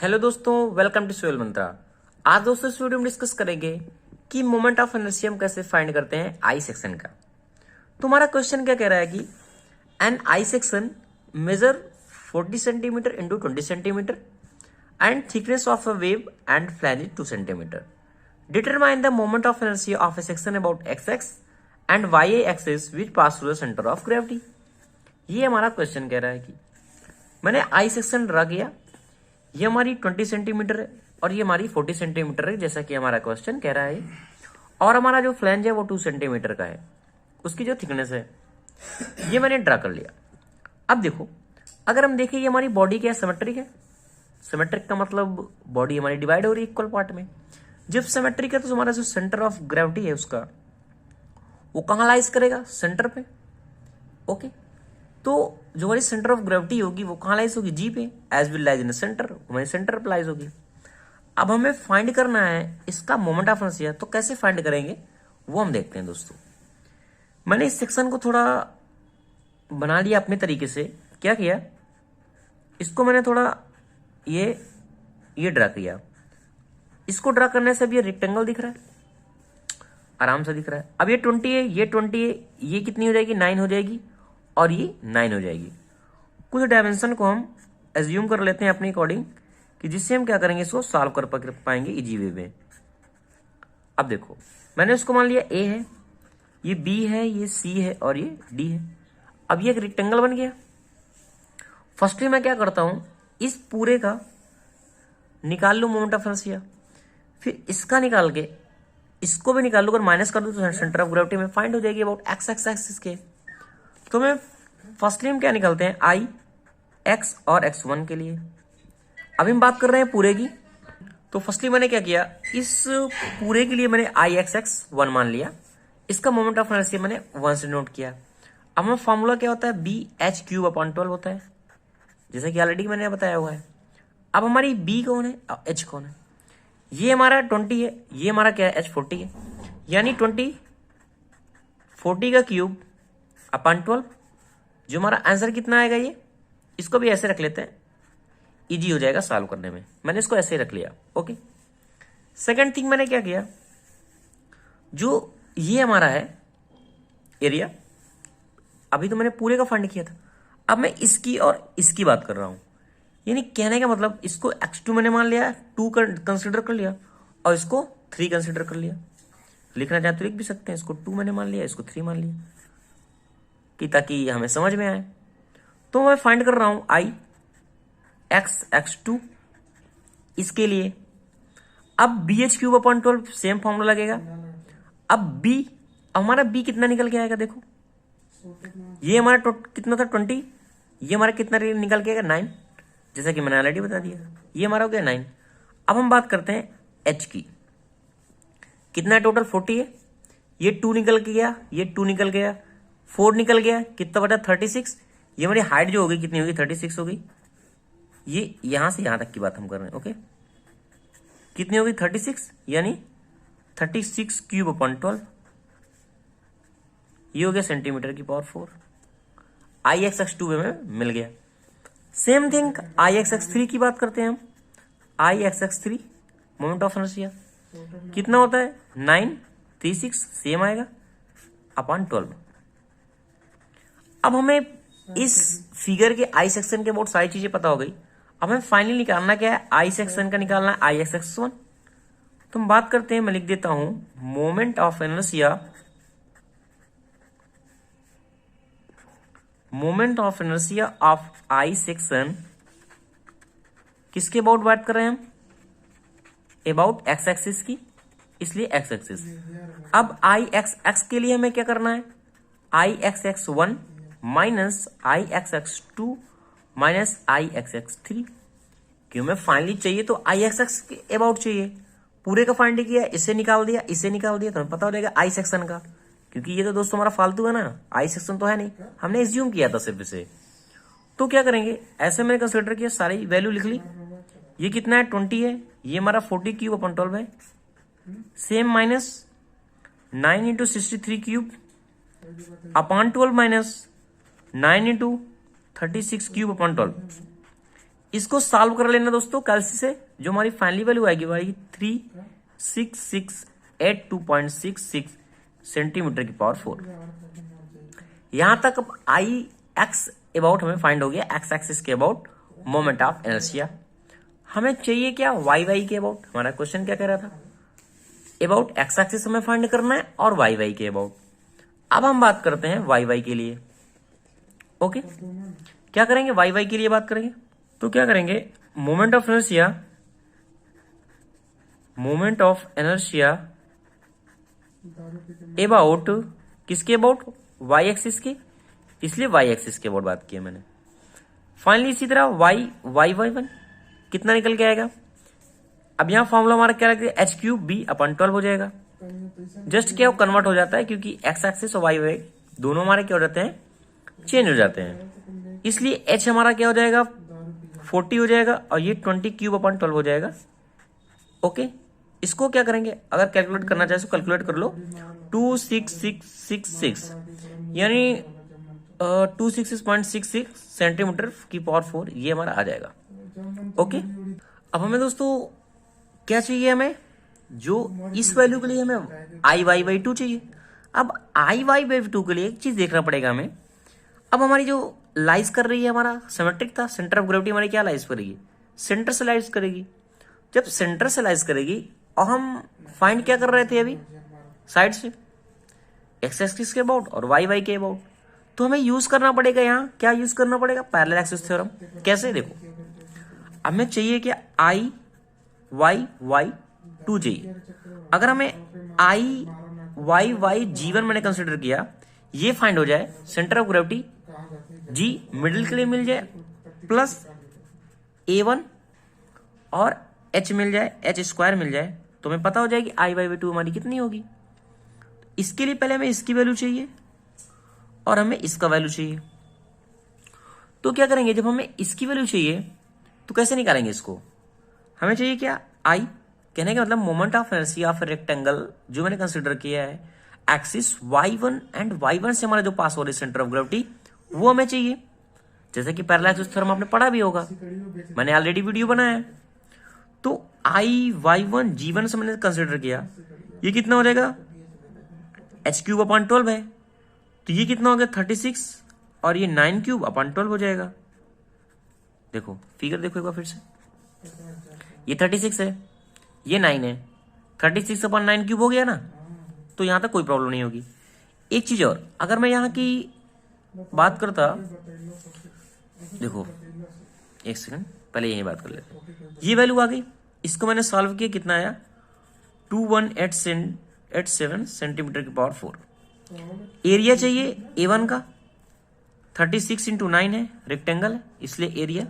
Hello दोस्तों, welcome to soil मंत्रा। आज दोस्तों इस वीडियो में डिस्कस करेंगे कि मोमेंट ऑफ इनर्शिया हम कैसे फाइंड करते हैं आई सेक्शन का। तुम्हारा क्वेश्चन क्या कह रहा है कि an I section measure 40 centimetre into 20 centimetre and thickness of a web and flange is 2 centimetre. Determine the moment of inertia of a section about X X and Y axis which pass through the centre of gravity. ये हमारा question कह रहा है कि मैंने I section draw किया, ये हमारी 20 सेंटीमीटर है और ये हमारी 40 सेंटीमीटर है, जैसा कि हमारा क्वेश्चन कह रहा है। और हमारा जो फ्लैंज है वो 2 सेंटीमीटर का है, उसकी जो थिकनेस है ये मैंने ड्रा कर लिया। अब देखो, अगर हम देखें ये हमारी बॉडी क्या है, सिमेट्रिक है। सिमेट्रिक का मतलब बॉडी हमारी डिवाइड हो रही है इक्वल पार्ट में। जब सिमेट्रिक है तो हमारा जो सेंटर ऑफ ग्रेविटी है उसका वो कहाँ लाइज करेगा, सेंटर पे। ओके, तो जो हमारी सेंटर ऑफ ग्रेविटी होगी वो कहाँ लाइज होगी, जी पे, as will lies in centre, हमारी सेंटर पे लाइज होगी। अब हमें फाइंड करना है इसका मोमेंट ऑफ इनर्शिया, तो कैसे फाइंड करेंगे वो हम देखते हैं दोस्तों। मैंने इस सेक्शन को थोड़ा बना लिया अपने तरीके से। क्या किया, इसको मैंने थोड़ा ये ड्रा किया। इसको ड्रा करने से अब ये रेक्टेंगल दिख रहा है, आराम से दिख रहा है। अब ये 20 है, ये 20 है, ये कितनी हो जाएगी, 9 हो जाएगी और ये 9 हो जाएगी। कुछ डायमेंशन को हम एज्यूम कर लेते हैं अपने अकॉर्डिंग कि जिससे हम क्या करेंगे, इसको सॉल्व कर पाएंगे इजी वे में। अब देखो, मैंने उसको मान लिया ए है, ये बी है, ये सी है और ये डी है। अब ये एक रेक्टेंगल बन गया। फर्स्टली मैं क्या करता हूं, इस पूरे का निकाल लूं मोमेंट ऑफ इनर्शिया, फिर इसका निकाल के इसको भी निकाल लूं। अगर माइनस कर दूं तो सेंटर ऑफ ग्रेविटी में फाइंड हो जाएगी अबाउट एक्स एक्स एक्सिस के। तो मैं फर्स्टली हम क्या निकालते हैं, आई एक्स और एक्स वन के लिए। अभी हम बात कर रहे हैं पूरे की, तो फर्स्टली मैंने क्या किया, इस पूरे के लिए मैंने आई एक्स एक्स वन मान लिया। इसका मोमेंट ऑफ इनर्शिया मैंने 1 से नोट किया। अब हमें फॉर्मूला क्या होता है, बी एच क्यूब अपॉन 12 होता है, जैसा कि ऑलरेडी मैंने बताया हुआ है। अब हमारी बी कौन है और एच कौन है, ये हमारा 20 है, ये हमारा क्या है, एच 40 है। यानी 40 का क्यूब अपॉन 12, जो हमारा आंसर कितना आएगा, ये इसको भी ऐसे रख लेते हैं, इजी हो जाएगा सॉल्व करने में। मैंने इसको ऐसे रख लिया। ओके, सेकंड थिंग मैंने क्या किया, जो ये हमारा है एरिया, अभी तो मैंने पूरे का फाइंड किया था, अब मैं इसकी और इसकी बात कर रहा हूं। यानी कहने का मतलब, इसको x2 मैंने मान लिया, 2 कंसिडर कर लिया और इसको 3 कंसिडर कर लिया। लिखना चाहे तो लिख भी सकते हैं, इसको 2 मैंने मान लिया, इसको 3 मान लिया, कि ताकि हमें समझ में आए। तो मैं फाइंड कर रहा हूं आई एक्स एक्स2 इसके लिए। अब B H cube upon 12 same formula लगेगा। अब बी, हमारा बी कितना निकल के आएगा, देखो ये हमारा कितना था 20, ये हमारा कितना निकल के आएगा 9, जैसा कि मैंने ऑलरेडी बता दिया। ये हमारा हो गया 9। अब हम बात करते हैं एच की, कितना है टोटल 40 है, ये 2 निकल के गया, ये 2 निकल गया, 4 निकल गया, कितना बचा 36। ये हमारी हाइट जो होगी कितनी होगी, 36 होगी। ये यहां से यहां तक की बात हम कर रहे हैं। ओके, कितनी होगी 36, यानी 36 क्यूब अपॉन 12, ये हो गया सेंटीमीटर की पावर 4। आई एक्स एक्स 2 में मिल गया। Same thing I x x 3 की बात करते हैं हम। I x x 3 moment of inertia कितना होता है, 936 सेम आएगा अपॉन 12। अब हमें इस फिगर के आई सेक्शन के बहुत सारी चीजें पता हो गई। अब हमें फाइनली निकालना क्या है, आई सेक्शन का निकालना है आई एक्स एक्स 1। तो हम बात करते हैं, मैं लिख देता हूं moment of inertia, moment of inertia of I section किसके अबाउट बात कर रहे हैं हम, अबाउट एक्स एक्सिस की, इसलिए एक्स एक्सिस। अब आई एक्स एक्स के लिए हमें क्या करना है, आई एक्स एक्स 1 माइनस आई एक्स एक्स 2 माइनस आई एक्स एक्स 3। क्यों, मैं फाइनली चाहिए तो आई एक्स एक्स के अबाउट चाहिए। पूरे का फाइंड किया, इसे निकाल दिया, इसे निकाल दिया, तो हमें पता हो जाएगा आई सेक्शन का। क्योंकि ये तो दोस्तों हमारा फालतू है ना, आई सेक्शन तो है नहीं, हमने एज्यूम किया था सिर्फ इसे। तो क्या करेंगे, ऐसे मैंने कंसिडर किया, सारी वैल्यू लिख ली। ये कितना है 20 है, ये हमारा 40 क्यूब अपॉन 12 है, same minus 9 into 63 cube upon 12 minus 9 into 36 cube upon 12। इसको सॉल्व कर लेना दोस्तों कैलसी से, जो हमारी फाइनली वैल्यू आएगी वो आएगी 3668.66 सेंटीमीटर की पावर 4। यहां तक अब आई एक्स अबाउट हमें फाइंड हो गया, एक्स एक्सिस के अबाउट मोमेंट ऑफ इनर्शिया। हमें चाहिए क्या, वाई वाई के अबाउट। हमारा क्वेश्चन क्या कह रहा था, अबाउट एक्स एक्सिस हमें फाइंड करना है और वाई वाई के अबाउट। अब हम बात करते हैं वाई वाई के लिए। ओके, क्या करेंगे, वाई वाई के लिए बात करेंगे तो क्या करेंगे, मोमेंट ऑफ इनर्शिया अबाउट किसके अबाउट, वाई एक्सिस के, इसलिए वाई एक्सिस के अबाउट बात की है मैंने। फाइनली इसी तरह वाई वाई वाई वन कितना निकल के आएगा। अब यहां फॉर्मूला हमारा क्या लगेगा, एच क्यूब बी अपन 12 हो जाएगा। जस्ट क्या वो कन्वर्ट हो जाता है क्योंकि एक्स एक्सिस और वाई वाई दोनों हमारे क्या हो जाते हैं, चेंज हो जाते हैं, इसलिए एच हमारा क्या हो जाएगा 40 हो जाएगा और ये 20 क्यूब अपन 12 हो जाएगा। ओके, इसको क्या करेंगे, अगर कैलकुलेट करना चाहे तो कैलकुलेट कर लो, 26666 यानी 266.66 सेंटीमीटर की पावर 4 ये हमारा आ जाएगा। ओके, अब हमें दोस्तों क्या चाहिए, हमें जो इस वैल्यू के लिए हमें आई वाई बाई 2 चाहिए। अब आई वाई बाई 2 के लिए एक चीज देखना पड़ेगा हमें। अब हमारी जो लाइज कर रही है, हमारा सिमेट्रिक था, सेंटर ऑफ ग्रेविटी हमारी क्या लाइज करेगी, सेंटर से लाइज करेगी। जब सेंटर से लाइज करेगी और हम फाइंड क्या कर रहे थे अभी, साइड से एक्स एक्सिस के अबाउट और वाई वाई के अबाउट, तो हमें यूज करना पड़ेगा, यहाँ क्या यूज करना पड़ेगा, पैरेलल एक्सिस थ्योरम। कैसे, देखो हमें चाहिए क्या, आई वाई वाई 2 चाहिए। अगर हमें आई वाई वाई G1 मैंने कंसिडर किया, ये फाइंड हो जाए, centre of gravity G middle के लिए मिल जाए, प्लस A1 और H मिल जाए, H स्क्वायर मिल जाए, तो हमें पता हो जाएगी आई वाई 2 हमारी कितनी होगी। इसके लिए पहले हमें इसकी वैल्यू चाहिए और हमें इसका वैल्यू चाहिए। तो क्या करेंगे, जब हमें इसकी वैल्यू चाहिए तो कैसे निकालेंगे इसको, हमें चाहिए क्या, आई, कहने का मतलब moment of inertia of rectangle जो मैंने कंसीडर किया है, एक्सिस y1 एंड y1 से हमारा जो पास हो रही है सेंटर ऑफ ग्रेविटी, वो हमें चाहिए। जैसे कि पैरेलल एक्सिस थ्योरम आपने पढ़ा भी होगा, मैंने ऑलरेडी वीडियो बनाया है। तो आई y1 G1 से मैंने कंसीडर किया, ये कितना हो जाएगा, एच क्यूब अपॉन 12 है, तो ये कितना हो गया 36 और ये 9 क्यूब अपॉन 12 हो जाएगा। देखो फिगर देखो एक बार फिर से, ये 36 है, ये 9 है, 36 अपॉन 9 क्यूब हो गया ना, तो यहां तक कोई प्रॉब्लम नहीं होगी। एक चीज और, अगर मैं यहां की बात करता, देखो एक सेकंड पहले यही बात कर लेते, ये वैल्यू आ गई, इसको मैंने सॉल्व किया, कितना आया 2187 सेंटीमीटर की पावर 4। एरिया चाहिए A1 का, 36 इंटू 9 है, रेक्टेंगल है, इसलिए एरिया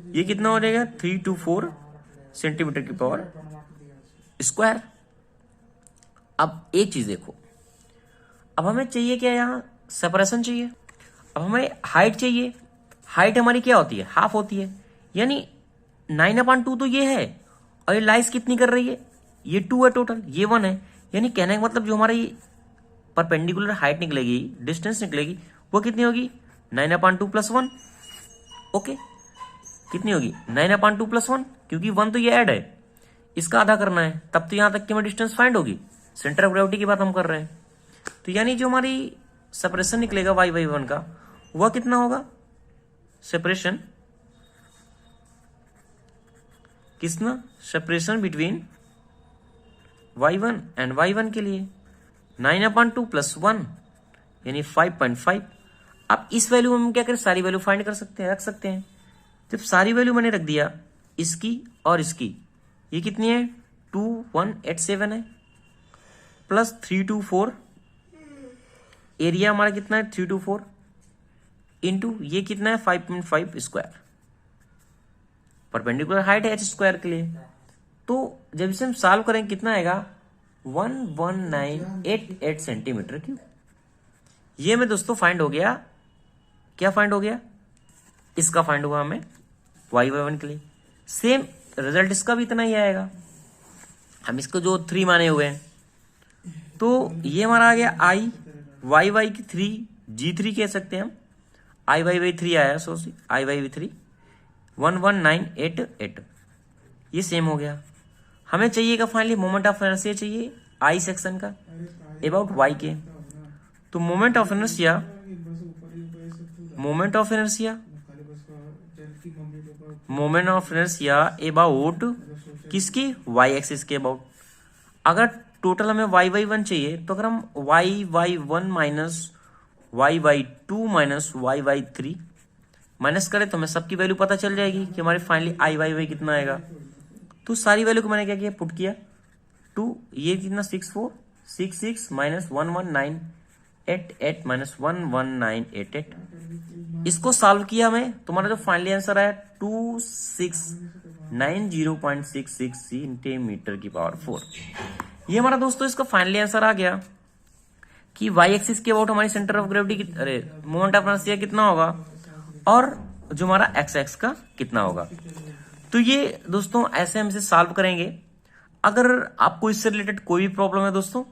ये कितना हो जाएगा 324 सेंटीमीटर की पावर स्क्वायर। अब एक चीज देखो, अब हमें चाहिए क्या, यहां सेपरेशन चाहिए। अब हमें हाइट चाहिए, हाइट हमारी क्या होती है, हाफ होती है, यानी 9/2 तो ये है, और ये लाइस कितनी कर रही है, ये 2 है टोटल, ये 1 है, यानी कहने का मतलब जो हमारा ये परपेंडिकुलर हाइट निकलेगी, डिस्टेंस निकलेगी, वो कितनी होगी 9/2 + 1। ओके, कितनी होगी 9/2 + 1, क्योंकि 1 तो ये ऐड है, इसका आधा करना है, तब तो यहां तक की हमें डिस्टेंस फाइंड होगी। सेंटर ऑफ ग्रेविटी की बात हम कर रहे हैं, तो यानी जो हमारी सेपरेशन निकलेगा y1 का, वह कितना होगा, सेपरेशन कितना, separation between y1 and y1 के लिए 9/2 + 1 यानी 5.5। अब इस वैल्यू में हम क्या करें, सारी वैल्यू फाइंड कर सकते हैं, रख सकते हैं। जब सारी वैल्यू मैंने रख दिया, इसकी और इसकी, ये कितनी है 2187 है, प्लस 324, एरिया हमारा कितना है 324, इंटू ये कितना है 5.5 स्क्वायर, परपेंडिकुलर हाइट है h स्क्वायर के लिए। तो जब इसे हम सॉल्व करेंगे कितना आएगा 11988 सेंटीमीटर क्यूब। ये हमें दोस्तों फाइंड हो गया, क्या फाइंड हो गया, इसका फाइंड हुआ हमें y1 के लिए। सेम रिजल्ट इसका भी इतना ही आएगा, हम इसको जो 3 माने हुए हैं, तो ये हमारा आ गया आई वाई वाई की 3 G3 कह सकते हैं हम, आई वाई 3 आया, सो आई वाई 3 11988, ये सेम हो गया। हमें चाहिएगा फाइनली मोमेंट ऑफ इनर्शिया चाहिए आई सेक्शन का अबाउट वाई के। तो मोमेंट ऑफ इनर्शिया अबाउट किसकी, वाई एक्सिस के अबाउट। अगर टोटल हमें y1 चाहिए तो अगर हम y1 minus y2 minus y3 minus करें तो हमें सबकी वैल्यू पता चल जाएगी कि हमारी फाइनली i कितना आएगा। तो सारी वैल्यू को मैंने क्या किया, पुट किया। 2 ये कितना 66 माइनस 11988 माइनस 11988, इसको सॉल्व किया मैं, तुम्हारा जो फाइनली आंसर आया 2690.66 सेंटीमीटर की पावर 4। ये हमारा दोस्तों इसका फाइनली आंसर आ गया कि वाई एक्सिस के अबाउट हमारी centre of gravity moment of inertia कितना होगा और जो हमारा एक्स एक्स का कितना होगा। तो ये दोस्तों ऐसे हम इसे सॉल्व करेंगे। अगर आपको इससे रिलेटेड कोई भी प्रॉब्लम है दोस्तों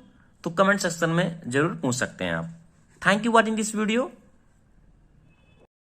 तो कमेंट सेक्शन में जरूर पूछ सकते हैं आप। Thank you watching this video.